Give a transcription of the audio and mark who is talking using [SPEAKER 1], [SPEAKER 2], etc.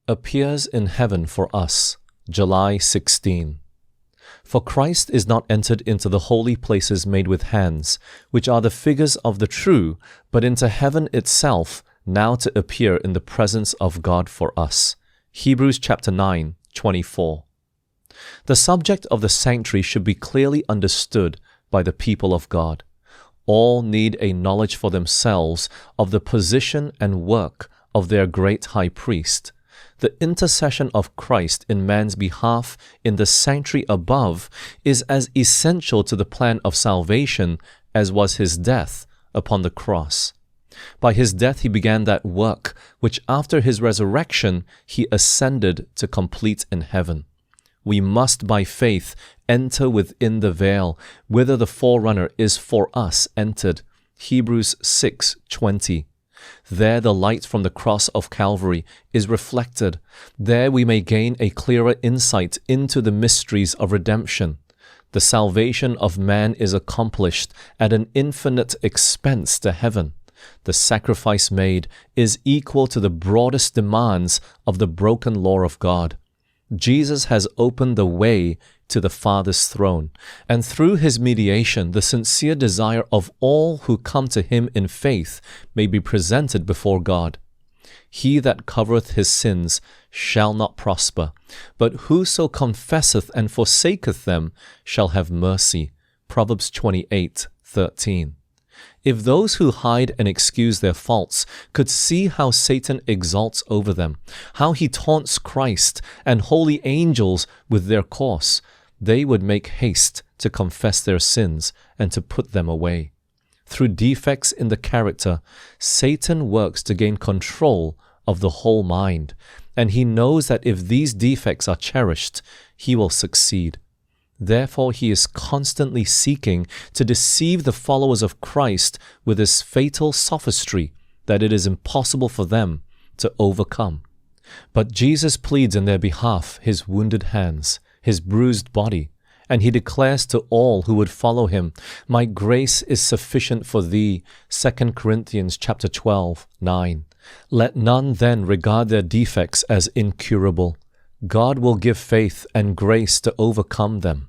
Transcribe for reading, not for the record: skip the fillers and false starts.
[SPEAKER 1] appears in heaven for us, July 16. For Christ is not entered into the holy places made with hands, which are the figures of the true, but into heaven itself, now to appear in the presence of God for us. Hebrews chapter 9, 24. The subject of the sanctuary should be clearly understood by the people of God. All need a knowledge for themselves of the position and work of their great high priest. The intercession of Christ in man's behalf in the sanctuary above is as essential to the plan of salvation as was his death upon the cross. By his death he began that work which after his resurrection he ascended to complete in heaven. We must by faith enter within the veil, whither the forerunner is for us entered. Hebrews 6:20. There the light from the cross of Calvary is reflected. There we may gain a clearer insight into the mysteries of redemption. The salvation of man is accomplished at an infinite expense to heaven. The sacrifice made is equal to the broadest demands of the broken law of God. Jesus has opened the way to the Father's throne, and through his mediation the sincere desire of all who come to him in faith may be presented before God. He that covereth his sins shall not prosper, but whoso confesseth and forsaketh them shall have mercy. Proverbs 28:13. If those who hide and excuse their faults could see how Satan exalts over them, how he taunts Christ and holy angels with their course, they would make haste to confess their sins and to put them away. Through defects in the character, Satan works to gain control of the whole mind, and he knows that if these defects are cherished, he will succeed. Therefore, he is constantly seeking to deceive the followers of Christ with his fatal sophistry that it is impossible for them to overcome. But Jesus pleads in their behalf his wounded hands, his bruised body, and he declares to all who would follow him, "My grace is sufficient for thee." 2 Corinthians chapter 12:9. Let none then regard their defects as incurable. God will give faith and grace to overcome them.